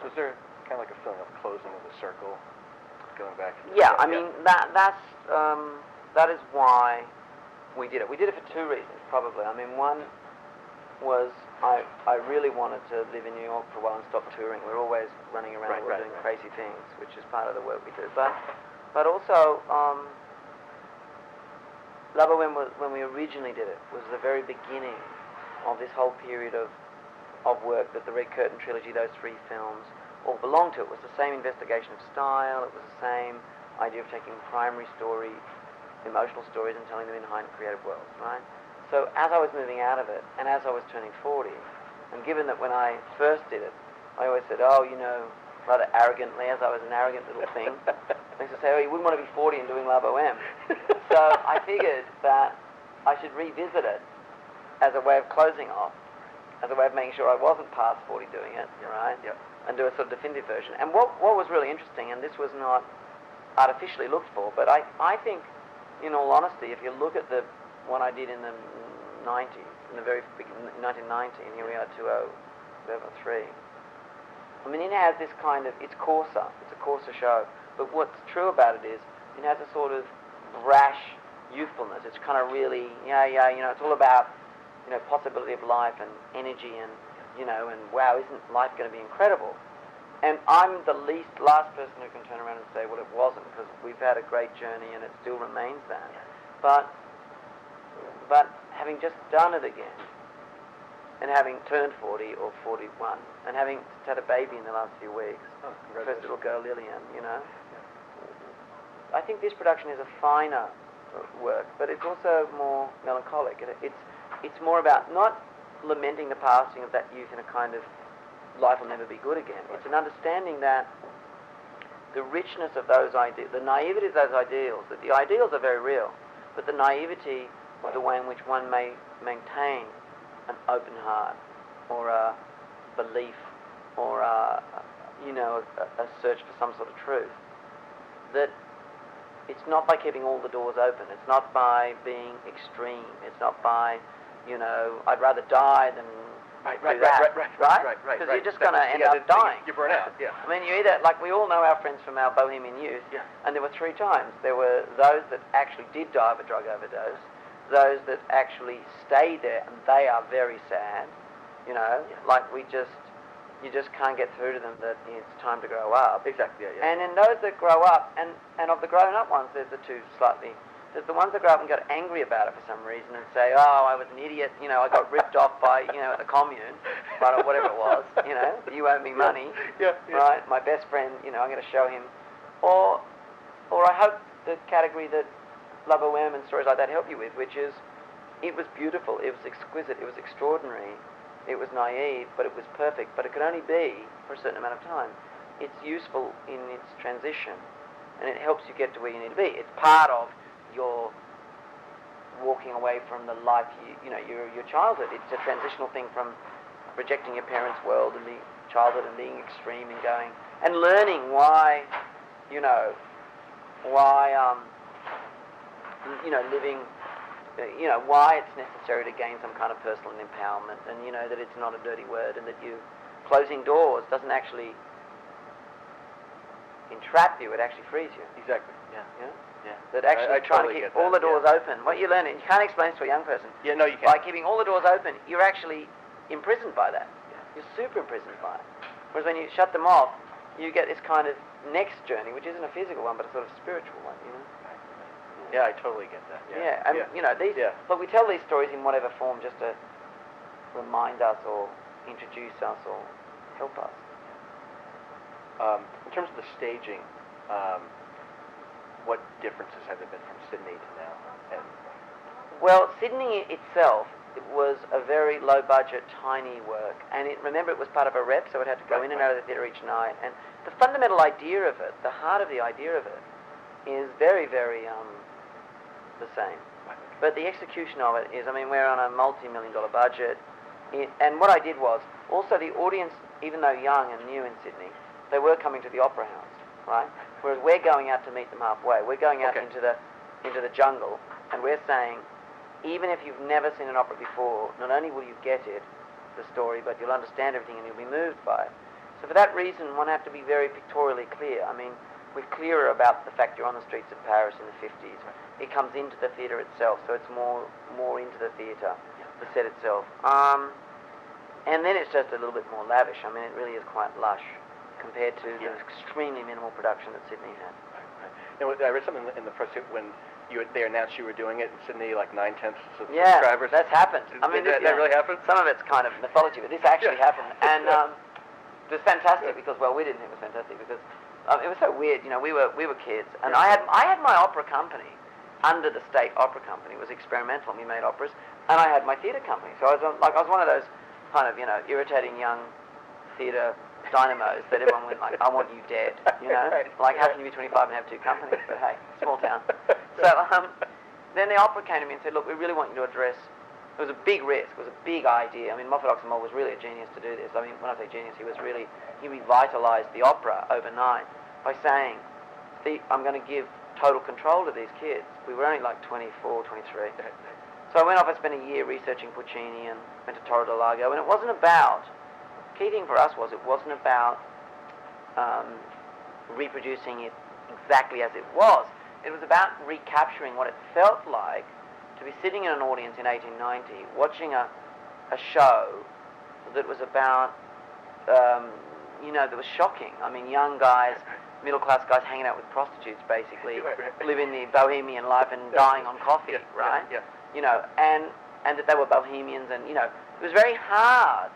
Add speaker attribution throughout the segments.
Speaker 1: So is there kind of like a feeling of closing of the circle, going back?
Speaker 2: Yeah, I mean, that is why we did it. We did it for two reasons, probably. I mean, one was I really wanted to live in New York for a while and stop touring. We're always running around doing crazy things, which is part of the work we do. But also, La Boheme, when we originally did it, was the very beginning of this whole period of work that the Red Curtain trilogy, those three films, all belonged to. It was the same investigation of style. It was the same idea of taking primary story, emotional stories, and telling them in high creative worlds, right? So as I was moving out of it, and as I was turning 40, and given that when I first did it, I always said, rather arrogantly, as I was an arrogant little thing, I used to say, you wouldn't want to be 40 and doing La Boheme. So I figured that I should revisit it as a way of closing off, as a way of making sure I wasn't past 40 doing it, right?
Speaker 1: Yep. And
Speaker 2: do a sort of definitive version. And what was really interesting, and this was not artificially looked for, but I think, in all honesty, if you look at what I did in the 90s, in the very beginning, 1990, and here we are, 2003. I mean, it has this kind of, it's coarser. It's a coarser show. But what's true about it is, it has a sort of brash youthfulness. It's kind of really, it's all about, possibility of life and energy and, and wow, isn't life going to be incredible? And I'm the last person who can turn around and say, well, it wasn't, because we've had a great journey and it still remains that. But having just done it again, and having turned 40 or 41, and having had a baby in the last few weeks, first little girl Lillian, I think this production is a finer work, but it's also more melancholic. It's more about not lamenting the passing of that youth in a kind of life will never be good again. It's an understanding that the richness of those ideas, the naivety of those ideals, that the ideals are very real, but the naivety of the way in which one may maintain an open heart, or a belief, or a search for some sort of truth. That it's not by keeping all the doors open. It's not by being extreme. It's not by, I'd rather die than do that. Right? Because you're just going to end up dying.
Speaker 1: You burn out. Yeah.
Speaker 2: I mean, you either, we all know our friends from our bohemian youth, and there were three times. There were those that actually did die of a drug overdose, those that actually stayed there, and they are very sad, you just can't get through to them that it's time to grow up.
Speaker 1: Exactly, yeah.
Speaker 2: And in those that grow up, and of the grown-up ones, there's the ones that grow up and get angry about it for some reason and say, I was an idiot, I got ripped off by, the commune, right, or whatever it was, you owe me money, right, my best friend, I'm going to show him, or I hope the category that La Boheme and stories like that help you with, which is, it was beautiful, it was exquisite, it was extraordinary, it was naive, but it was perfect, but it could only be for a certain amount of time. It's useful in its transition, and it helps you get to where you need to be. It's part of your walking away from the life your childhood. It's a transitional thing from rejecting your parents' world and the childhood and being extreme and going and learning why living, why it's necessary to gain some kind of personal empowerment, and that it's not a dirty word, and that closing doors doesn't actually entrap you, it actually frees you.
Speaker 1: Exactly. Yeah.
Speaker 2: That actually trying to keep all the doors open. What you learn, you can't explain this to a young person.
Speaker 1: Yeah, no, you can't.
Speaker 2: By keeping all the doors open, you're actually imprisoned by that. Yeah. You're super imprisoned by it. Whereas when you shut them off, you get this kind of next journey, which isn't a physical one, but a sort of spiritual one.
Speaker 1: Yeah, I totally get that.
Speaker 2: But we tell these stories in whatever form, just to remind us or introduce us or help us.
Speaker 1: In terms of the staging, what differences have there been from Sydney to now?
Speaker 2: Well, Sydney itself, it was a very low-budget, tiny work, and remember it was part of a rep, so it had to go in and out of the theatre each night. And the fundamental idea of it, the heart of the idea of it, is very, very the same. But the execution of it is, we're on a multi-million-dollar budget, and what I did was, also the audience, even though young and new in Sydney, they were coming to the Opera House, right? Whereas we're going out to meet them halfway. We're going out into the jungle, and we're saying, even if you've never seen an opera before, not only will you get it, the story, but you'll understand everything and you'll be moved by it. So for that reason, one had to be very pictorially clear. I mean, we're clearer about the fact you're on the streets of Paris in the 50s. It comes into the theatre itself, so it's more into the theatre, the set itself. And then it's just a little bit more lavish. I mean, it really is quite lush compared to the extremely minimal production that Sydney had.
Speaker 1: Right. I read something in the press when they announced you were doing it in Sydney, like 9/10 of subscribers.
Speaker 2: Yeah, that's happened. I mean,
Speaker 1: that really happened?
Speaker 2: Some of it's kind of mythology, but this actually happened. And it was fantastic because, well, we didn't think it was fantastic because it was so weird. You know, we were kids, and I had my opera company under the State Opera Company. It was experimental. We made operas, and I had my theatre company. So I was one of those kind of, irritating young theatre dynamos that everyone went like, I want you dead, Like, how can you be 25 and have two companies? But hey, small town. So then the opera came to me and said, look, we really want you to address, it was a big risk, it was a big idea. I mean, Moffat Oxenbould was really a genius to do this. I mean, when I say genius, he revitalized the opera overnight by saying, I'm going to give total control to these kids. We were only like 24, 23. So I went off and spent a year researching Puccini and went to Torre del Lago, and it wasn't about, key thing for us was it wasn't about reproducing it exactly as it was. It was about recapturing what it felt like to be sitting in an audience in 1890 watching a show that was about, that was shocking. I mean, young guys, middle-class guys hanging out with prostitutes, basically, living the bohemian life and dying on coffee, right?
Speaker 1: Yeah.
Speaker 2: And that they were bohemians, and it was very hard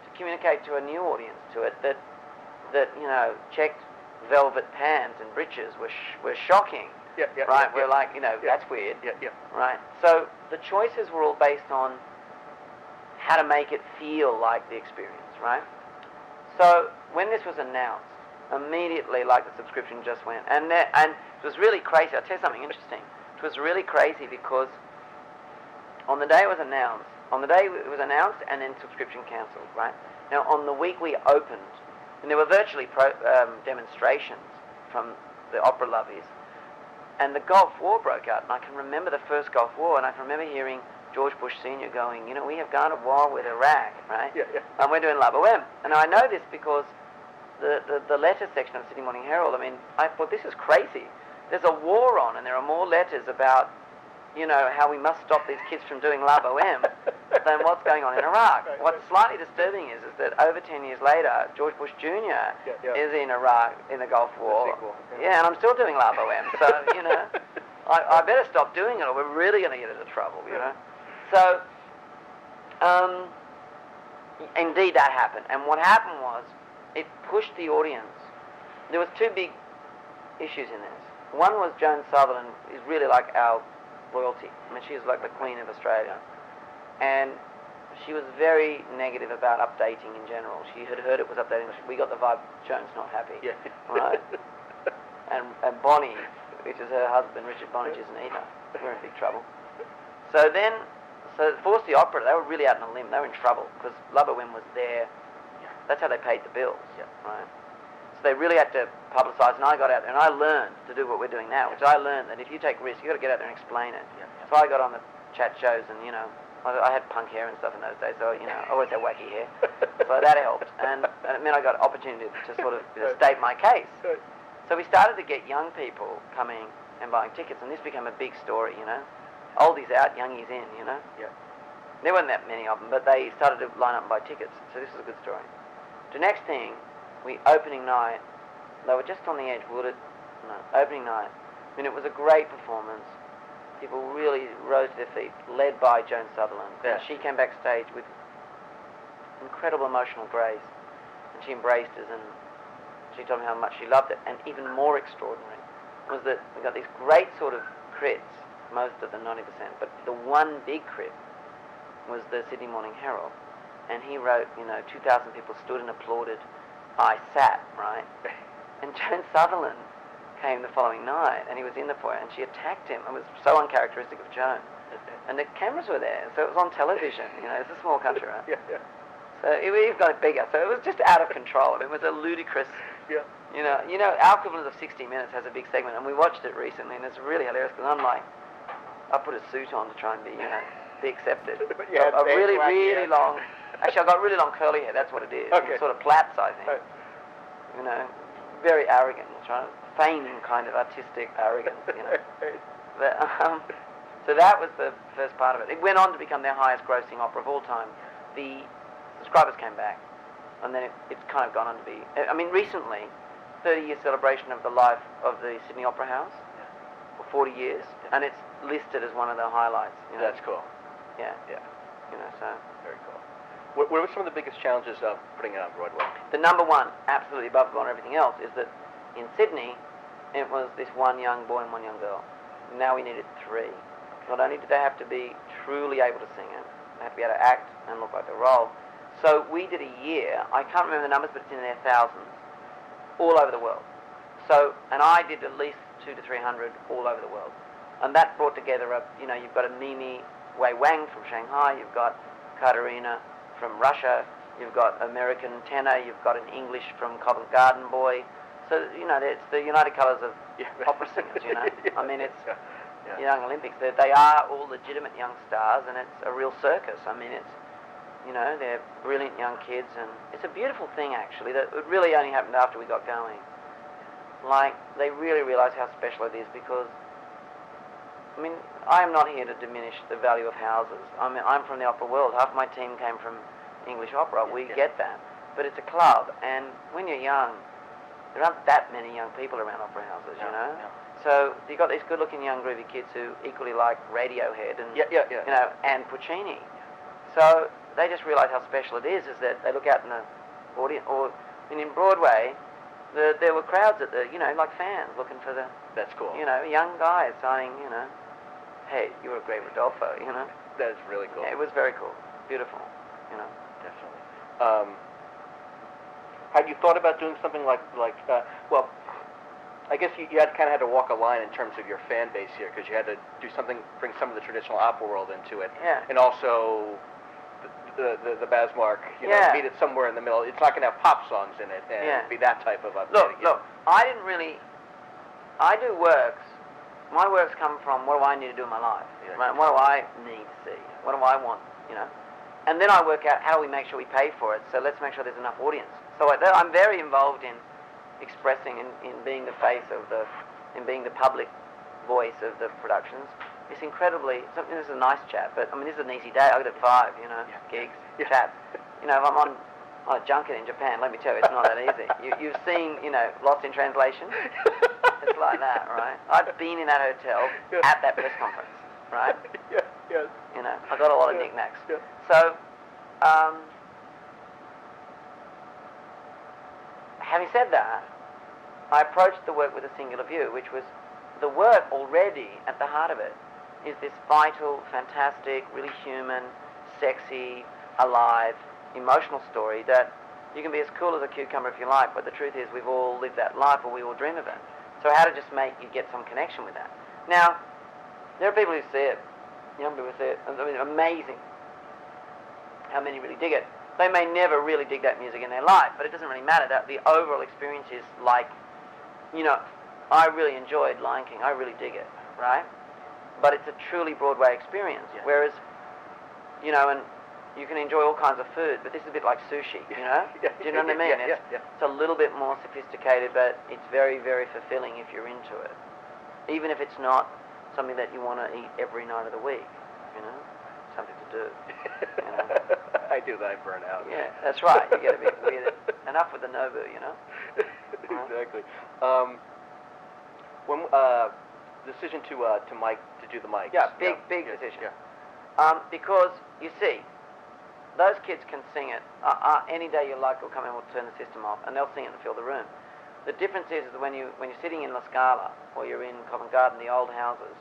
Speaker 2: to communicate to a new audience to it that checked velvet pants and breeches were shocking, right? We're like, that's weird, right? So the choices were all based on how to make it feel like the experience, right? So when this was announced, immediately, like, the subscription just went, and it was really crazy. I'll tell you something interesting. It was really crazy because on the day it was announced, and then subscription cancelled, right? Now, on the week we opened, and there were virtually demonstrations from the opera lovies, and the Gulf War broke out, and I can remember the first Gulf War, and I can remember hearing George Bush Sr. going, we have gone to war with Iraq, right? And we're doing La Boheme. And I know this because the letter section of Sydney Morning Herald, I mean, I thought, this is crazy. There's a war on, and there are more letters about, how we must stop these kids from doing La Boheme than what's going on in Iraq. What's slightly disturbing is that over 10 years later, George Bush Jr. is in Iraq in the Gulf War. And I'm still doing La Boheme. So, I better stop doing it or we're really going to get into trouble, So, indeed that happened. And what happened was, it pushed the audience. There was two big issues in this. One was Joan Sutherland is really like our royalty. I mean, she's like the Queen of Australia. And she was very negative about updating in general. She had heard it was updating. We got the vibe, Joan's not happy. Right? And Bonnie, which is her husband, Richard Bonnet, is an eater. We're in big trouble. So it forced the opera, they were really out on a limb. They were in trouble because La Boheme was there. That's how they paid the bills, right? So they really had to publicise, and I got out there, and I learned to do what we're doing now, which I learned that if you take risks, you've got to get out there and explain it. So I got on the chat shows, and, I had punk hair and stuff in those days, so, I always had wacky hair. So that helped, and it meant I got opportunity to sort of state my case. So we started to get young people coming and buying tickets, and this became a big story, Oldies out, youngies in, There weren't that many of them, but they started to line up and buy tickets, so this is a good story. The next thing, opening night, they were just on the edge, opening night. I mean, it was a great performance. People really rose to their feet, led by Joan Sutherland. And she came backstage with incredible emotional grace, and she embraced us, and she told me how much she loved it. And even more extraordinary was that we got these great sort of crits, most of them 90%, but the one big crit was the Sydney Morning Herald. And he wrote, 2,000 people stood and applauded. I sat, right? And Joan Sutherland came the following night, and he was in the foyer, and she attacked him. It was so uncharacteristic of Joan. And the cameras were there, so it was on television. It's a small country, right? So we've got it bigger. So it was just out of control. I mean, it was a ludicrous. Our equivalent of 60 Minutes has a big segment, and we watched it recently, and it's really hilarious because I'm like, I put a suit on to try and be accepted. A really long. Actually, I got really long curly hair. That's what it is.
Speaker 1: Okay.
Speaker 2: Sort of plaits, I think.
Speaker 1: Right.
Speaker 2: you know, very arrogant, right? Feigning kind of artistic arrogance, you know. But, so that was the first part of it. It went on to become their highest grossing opera of all time. The subscribers came back, and then it's kind of gone on to be, I mean, recently, 30-year celebration of the life of the Sydney Opera House, for 40 years, and it's listed as one of the highlights. You know?
Speaker 1: That's cool.
Speaker 2: Yeah.
Speaker 1: Yeah.
Speaker 2: You know, so.
Speaker 1: Very cool. What were some of the biggest challenges of putting it on Broadway?
Speaker 2: The number one, absolutely above and beyond everything else, is that in Sydney, it was this one young boy and one young girl. Now we needed three. Not only did they have to be truly able to sing it, they had to be able to act and look like the role. So we did a year, I can't remember the numbers, but it's in their thousands, all over the world. So, and I did at least 200 to 300 all over the world. And that brought together you've got a Mimi Wei Wang from Shanghai, you've got Katerina from Russia, you've got American tenor, you've got an English from Covent Garden boy. So, it's the United Colours of opera singers, I mean, it's Young Olympics. They are all legitimate young stars, and it's a real circus. I mean, it's, they're brilliant young kids, and it's a beautiful thing, actually, that it really only happened after we got going. Like, they really realised how special it is, because, I mean, I am not here to diminish the value of houses. I mean, I'm from the opera world. Half my team came from English opera. We get that. But it's a club, and when you're young, there aren't that many young people around opera houses, you know?
Speaker 1: No.
Speaker 2: So you've got these good-looking young groovy kids who equally like Radiohead and, and Puccini. So they just realise how special it is that they look out in the audience, in Broadway, there were crowds at like fans looking for the...
Speaker 1: That's cool.
Speaker 2: Young guys saying, hey, you were a great Rodolfo,
Speaker 1: That's really cool.
Speaker 2: Yeah, it was very cool. Beautiful,
Speaker 1: Definitely. Had you thought about doing something like I guess you kind of had to walk a line in terms of your fan base here, because you had to do something, bring some of the traditional opera world into it,
Speaker 2: yeah,
Speaker 1: and also the Baz Mark, meet it somewhere in the middle. It's not going to have pop songs in it and be that type of update.
Speaker 2: Look, I do works. My works come from what do I need to do in my life, right? What do I need to see? What do I want, And then I work out how do we make sure we pay for it. So let's make sure there's enough audience. So I'm very involved in expressing, in being the face of in being the public voice of the productions. It's incredibly, this is a nice chat, but I mean, this is an easy day. I got at 5, gigs, chats. If I'm on a junket in Japan, let me tell you, it's not that easy. You've seen, Lost in Translation? It's like that, right? I've been in that hotel at that press conference, right?
Speaker 1: Yes.
Speaker 2: I got a lot of knickknacks.
Speaker 1: Yeah.
Speaker 2: So, having said that, I approached the work with a singular view, which was the work already at the heart of it is this vital, fantastic, really human, sexy, alive, emotional story that you can be as cool as a cucumber if you like, but the truth is we've all lived that life, or we all dream of it. So how to just make you get some connection with that. Now, there are people who see it, young people who see it, and I mean, amazing how many really dig it. They may never really dig that music in their life, but it doesn't really matter. That the overall experience is like, I really enjoyed Lion King. I really dig it, right? But it's a truly Broadway experience.
Speaker 1: Yeah.
Speaker 2: Whereas, and you can enjoy all kinds of food, but this is a bit like sushi, Do you know what I mean? It's a little bit more sophisticated, but it's very, very fulfilling if you're into it. Even if it's not something that you want to eat every night of the week, something to do.
Speaker 1: I do that, I burn out.
Speaker 2: Yeah, that's right. You get a bit weird. Enough with the Nobu,
Speaker 1: Exactly. When decision to do the mics.
Speaker 2: Yeah, big decision. Yeah. Because you see, those kids can sing it. Any day you like, will come in, we'll turn the system off, and they'll sing it and fill the room. The difference is that when you're sitting in La Scala or you're in Covent Garden, the old houses.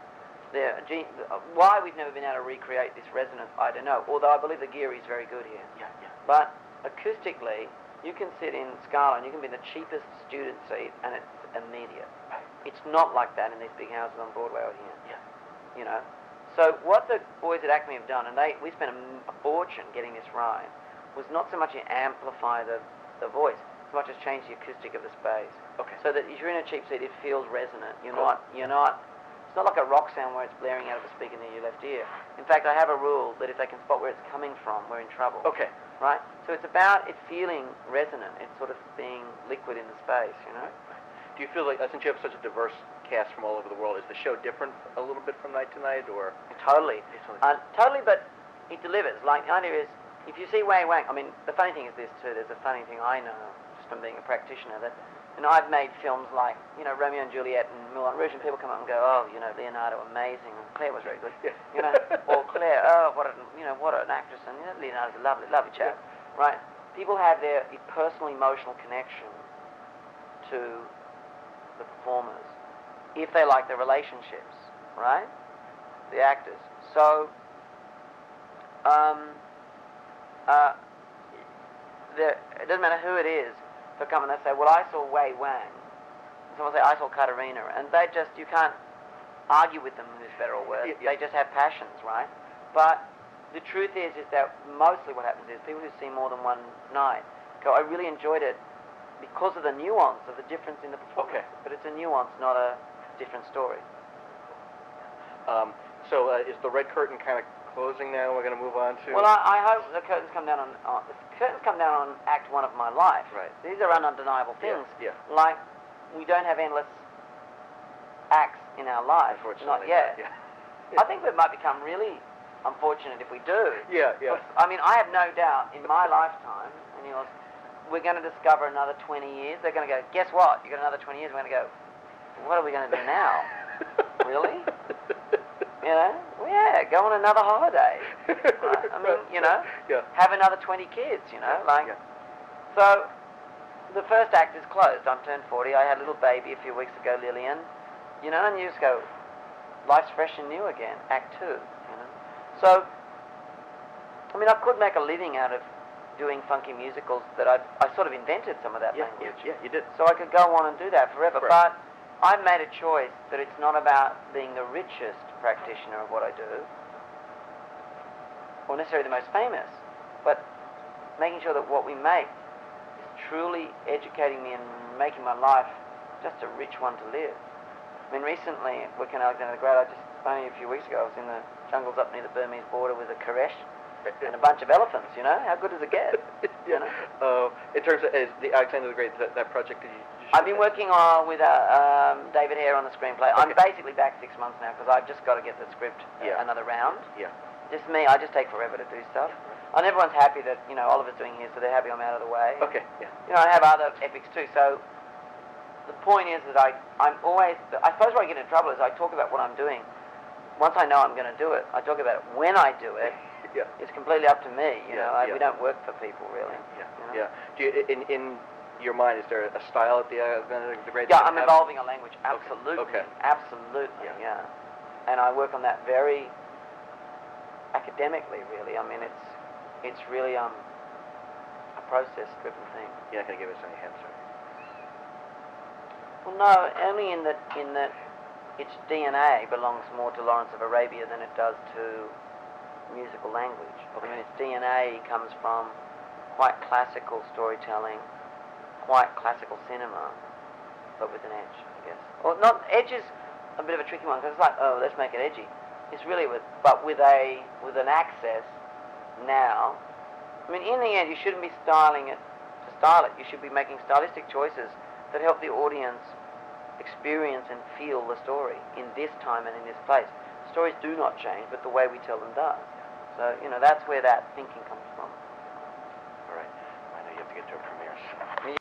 Speaker 2: Why we've never been able to recreate this resonance, I don't know. Although I believe the gear is very good here.
Speaker 1: Yeah.
Speaker 2: But acoustically, you can sit in Scala and you can be in the cheapest student seat, and it's immediate. It's not like that in these big houses on Broadway out here.
Speaker 1: Yeah.
Speaker 2: So what the boys at Acme have done, and we spent a fortune getting this right, was not so much to amplify the voice, as much as change the acoustic of the space.
Speaker 1: Okay.
Speaker 2: So that if you're in a cheap seat, it feels resonant. You're
Speaker 1: Cool.
Speaker 2: not. It's not like a rock sound where it's blaring out of a speaker near your left ear. In fact, I have a rule that if they can spot where it's coming from, we're in trouble.
Speaker 1: Okay.
Speaker 2: right? So it's about it feeling resonant. It's sort of being liquid in the space, you know.
Speaker 1: Do you feel like, since you have such a diverse cast from all over the world, is the show different a little bit from night to night, or?
Speaker 2: Totally. Totally, but it delivers. Like, the idea is, if you see Wei Wang, I mean, the funny thing is this too, there's a funny thing I know, just from being a practitioner, that, you know, I've made films like, you know, Romeo and Juliet and Moulin Rouge, and people come up and go, oh, you know, Leonardo, amazing, and Claire was very good, you know, or Claire, oh, what an actress, and, you know, Leonardo's a lovely, lovely chap, right? People have their personal emotional connection to the performers, if they like the relationships, right? The actors. So, it doesn't matter who it is, they'll come and they say, well, I saw Wei Wang. Someone will say, I saw Katerina. And they just, you can't argue with them in this better or worse. They just have passions, right? But the truth is that mostly what happens is people who see more than one night go, I really enjoyed it because of the nuance of the difference in the performance.
Speaker 1: Okay.
Speaker 2: But it's a nuance, not a different story.
Speaker 1: So is the red curtain kind of closing now? We're going to move on to...
Speaker 2: Well, I hope the curtains come down on Act 1 of my life.
Speaker 1: Right.
Speaker 2: These are undeniable things.
Speaker 1: Yeah.
Speaker 2: Like, we don't have endless acts in our life.
Speaker 1: Unfortunately.
Speaker 2: Not yet.
Speaker 1: Yeah.
Speaker 2: I think we might become really unfortunate if we do.
Speaker 1: Yeah.
Speaker 2: But, I mean, I have no doubt in my lifetime and yours, we're going to discover another 20 years. They're going to go, guess what? You got another 20 years. We're going to go, what are we going to do now? Really? You know? Well, yeah, go on another holiday. Right? I mean, you know, have another 20 kids, you know? So, the first act is closed. I'm turned 40. I had a little baby a few weeks ago, Lillian. You know, and you just go, life's fresh and new again. Act 2, you know? So, I mean, I could make a living out of doing funky musicals that I sort of invented some of that language.
Speaker 1: Yeah, you did.
Speaker 2: So I could go on and do that forever.
Speaker 1: Right.
Speaker 2: But I've made a choice that it's not about being the richest practitioner of what I do, or necessarily the most famous, but making sure that what we make is truly educating me and making my life just a rich one to live. I mean, recently, working at Alexander the Great, only a few weeks ago, I was in the jungles up near the Burmese border with a Koresh and a bunch of elephants, you know? How good does it get? You know?
Speaker 1: In terms of the Alexander the Great, that project, did you
Speaker 2: I've been working with David Hare on the screenplay. I'm basically back 6 months now because I've just got to get the script another round.
Speaker 1: Yeah.
Speaker 2: Just me, I just take forever to do stuff. And everyone's happy that, you know, Oliver's doing his, so they're happy I'm out of the way.
Speaker 1: Okay, yeah.
Speaker 2: You know, I have other epics too, so the point is that I'm always, I suppose where I get in trouble is I talk about what I'm doing. Once I know I'm going to do it, I talk about it. When I do it, it's completely up to me, you know. We don't work for people, really. You know? Do
Speaker 1: you, in your mind, is there a style at the Great?
Speaker 2: Yeah, I'm evolving a language, absolutely.
Speaker 1: Okay.
Speaker 2: Absolutely, yeah. And I work on that very academically, really. I mean, it's really a process-driven thing.
Speaker 1: You're not going to give us any hints, right?
Speaker 2: Well, no, only in that its DNA belongs more to Lawrence of Arabia than it does to musical language. I mean, its DNA comes from quite classical storytelling, quite classical cinema, but with an edge, I guess. Or not, edge is a bit of a tricky one because it's like, oh, let's make it edgy. It's really with an access now. I mean, in the end, you shouldn't be styling it to style it. You should be making stylistic choices that help the audience experience and feel the story in this time and in this place. Stories do not change, but the way we tell them does. So, you know, that's where that thinking comes from.
Speaker 1: All right. I know you have to get to a premiere.